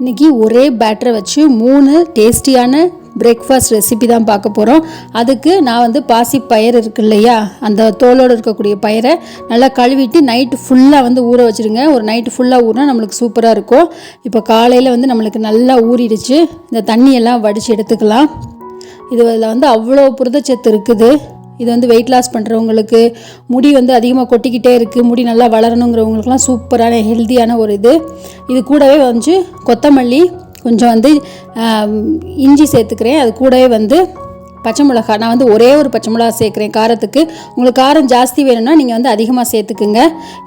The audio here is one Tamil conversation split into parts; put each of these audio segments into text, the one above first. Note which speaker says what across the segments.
Speaker 1: இன்றைக்கி ஒரே பேட்டரை வச்சு 3 டேஸ்டியான பிரேக்ஃபாஸ்ட் ரெசிபி தான் பார்க்க போகிறோம். அதுக்கு நான் வந்து பாசி பயிர் இருக்கு இல்லையா, அந்த தோலோடு இருக்கக்கூடிய பயிரை நல்லா கழுவிட்டு நைட்டு ஃபுல்லாக வந்து ஊற வச்சுருங்க. ஒரு நைட்டு ஃபுல்லாக ஊறினா நம்மளுக்கு சூப்பராக இருக்கும். இப்போ காலையில் வந்து நம்மளுக்கு நல்லா ஊறிடுச்சு. இந்த தண்ணியெல்லாம் வடித்து எடுத்துக்கலாம். இதில் வந்து அவ்வளோ புரதச்சத்து இருக்குது. இது வந்து வெயிட் லாஸ் பண்ணுறவங்களுக்கு, முடி வந்து அதிகமாக கொட்டிக்கிட்டே இருக்குது, முடி நல்லா வளரணுங்கிறவங்களுக்குலாம் சூப்பரான ஹெல்த்தியான ஒரு இது கூடவே வந்து கொத்தமல்லி, கொஞ்சம் வந்து இஞ்சி சேர்த்துக்கிறேன். அது கூடவே வந்து பச்சை மிளகா, நான் வந்து ஒரே ஒரு பச்சை மிளகா சேர்க்குறேன் காரத்துக்கு. உங்களுக்கு காரம் ஜாஸ்தி வேணும்னா நீங்கள் வந்து அதிகமாக சேர்த்துக்குங்க.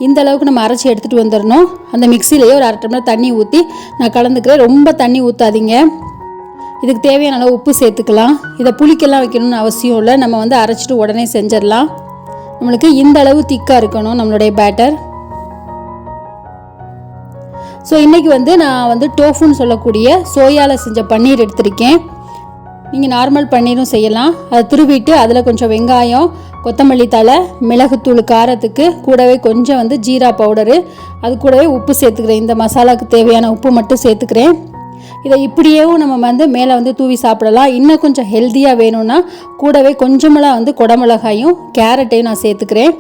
Speaker 1: இந்த அளவுக்கு நம்ம அரைச்சி எடுத்துகிட்டு வந்துடணும். அந்த மிக்சிலேயே ஒரு 1/2 டம்ளர் தண்ணி ஊற்றி நான் கலந்துக்கிறேன். ரொம்ப தண்ணி ஊற்றாதீங்க. இதுக்கு தேவையான அளவு உப்பு சேர்த்துக்கலாம். இதை புளிக்கெல்லாம் வைக்கணும்னு அவசியம் இல்லை. நம்ம வந்து அரைச்சிட்டு உடனே செஞ்சிடலாம். நம்மளுக்கு இந்த அளவு திக்காக இருக்கணும் நம்மளுடைய பேட்டர். ஸோ இன்றைக்கி வந்து நான் வந்து டோஃபுன்னு சொல்லக்கூடிய சோயாவில் செஞ்ச பன்னீர் எடுத்திருக்கேன். நீங்கள் நார்மல் பன்னீரும் செய்யலாம். அதை துருவிட்டு அதில் கொஞ்சம் வெங்காயம், கொத்தமல்லி தழை, மிளகுத்தூள் காரத்துக்கு, கூடவே கொஞ்சம் வந்து ஜீரா பவுடரு, அது கூடவே உப்பு சேர்த்துக்கிறேன். இந்த மசாலாவுக்கு தேவையான உப்பு மட்டும் சேர்த்துக்கிறேன். இதை இப்படியேவும் நம்ம வந்து மேலே வந்து தூவி சாப்பிடலாம். இன்னும் கொஞ்சம் ஹெல்த்தியாக வேணும்னா கூடவே கொஞ்சமெல்லாம் வந்து குடமிளகாயும் கேரட்டையும் நான் சேர்த்துக்கிறேன்.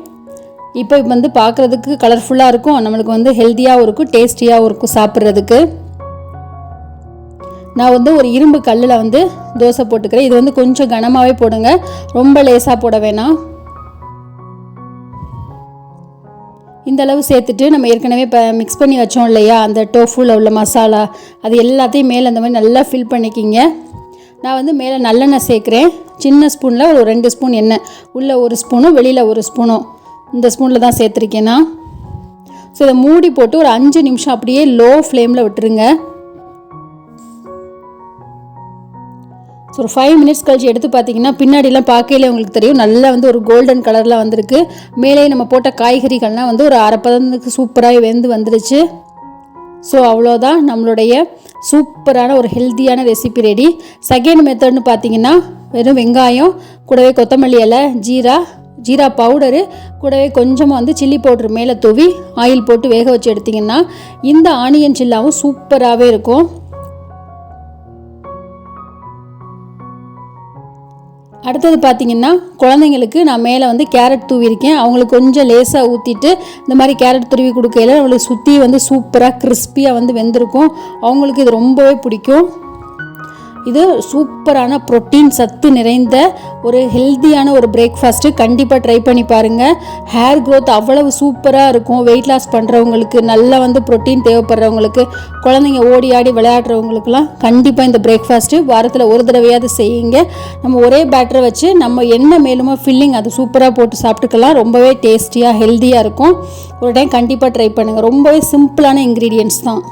Speaker 1: இப்போ வந்து பார்க்குறதுக்கு கலர்ஃபுல்லாக இருக்கும், நம்மளுக்கு வந்து ஹெல்த்தியாகவும் இருக்கும், டேஸ்டியாகவும் இருக்கும் சாப்பிட்றதுக்கு. நான் வந்து ஒரு இரும்பு கல்லில் வந்து தோசை போட்டுக்கிறேன். இது வந்து கொஞ்சம் கனமாகவே போடுங்க, ரொம்ப லேசாக போட வேணாம். இந்த அளவு சேர்த்துட்டு நம்ம ஏற்கனவே இப்போ மிக்ஸ் பண்ணி வச்சோம் இல்லையா, அந்த டோஃபுல உள்ள மசாலா, அது எல்லாத்தையும் மேலே அந்த மாதிரி நல்லா ஃபில் பண்ணிக்கிங்க. நான் வந்து மேலே நல்லெண்ணெய் சேர்க்குறேன். சின்ன ஸ்பூனில் ஒரு 2 ஸ்பூன் எண்ணெய், உள்ளே 1 ஸ்பூனும் வெளியில் 1 ஸ்பூனும், இந்த ஸ்பூனில் தான் சேர்த்துருக்கேன் நான். ஸோ இதை மூடி போட்டு ஒரு 5 நிமிஷம் அப்படியே லோ ஃப்ளேமில் விட்டுருங்க. ஸோ ஒரு 5 மினிட்ஸ் கழிச்சு எடுத்து பார்த்தீங்கன்னா பின்னாடிலாம் பார்க்கையில உங்களுக்கு தெரியும், நல்லா வந்து ஒரு கோல்டன் கலரில் வந்திருக்கு. மேலே நம்ம போட்ட காய்கறிகள்லாம் வந்து ஒரு அரைப்பதத்துக்கு சூப்பராக வெந்து வந்துடுச்சு. ஸோ அவ்வளோதான், நம்மளுடைய சூப்பரான ஒரு ஹெல்த்தியான ரெசிபி ரெடி. செகண்ட் மெத்தட்னு பார்த்தீங்கன்னா வெறும் வெங்காயம், கூடவே கொத்தமல்லி இலை, ஜீரா பவுடரு, கூடவே கொஞ்சமாக வந்து சில்லி பவுடர் மேலே தூவி ஆயில் போட்டு வேக வச்சு எடுத்திங்கன்னா இந்த ஆனியன் சில்லாவும் சூப்பராகவே இருக்கும். அடுத்தது பார்த்திங்கன்னா குழந்தைங்களுக்கு நான் மேலே வந்து கேரட் தூவிருக்கேன். அவங்களுக்கு கொஞ்சம் லேசாக ஊற்றிட்டு இந்த மாதிரி கேரட் துருவி கொடுக்கையில் அவங்களுக்கு சுற்றி வந்து சூப்பராக கிறிஸ்பியாக வந்து வெந்திருக்கும். அவங்களுக்கு இது ரொம்பவே பிடிக்கும். இது சூப்பரான புரோட்டீன் சத்து நிறைந்த ஒரு ஹெல்த்தியான ஒரு பிரேக்ஃபாஸ்ட்டு. கண்டிப்பாக ட்ரை பண்ணி பாருங்கள். ஹேர் க்ரோத் அவ்வளவு சூப்பராக இருக்கும். வெயிட் லாஸ் பண்ணுறவங்களுக்கு, நல்லா வந்து புரோட்டீன் தேவைப்படுறவங்களுக்கு, குழந்தைங்க ஓடி ஆடி விளையாடுறவங்களுக்குலாம் கண்டிப்பாக இந்த பிரேக்ஃபாஸ்ட்டு வாரத்தில் ஒரு தடவையாவது செய்யுங்க. நம்ம ஒரே பேட்டரை வச்சு நம்ம என்ன மேலுமோ ஃபில்லிங் அது சூப்பராக போட்டு சாப்பிட்டுக்கலாம். ரொம்பவே டேஸ்டியாக ஹெல்த்தியாக இருக்கும். ஒரு டைம் கண்டிப்பாக ட்ரை பண்ணுங்கள். ரொம்பவே சிம்பிளான இன்க்ரீடியன்ட்ஸ் தான்.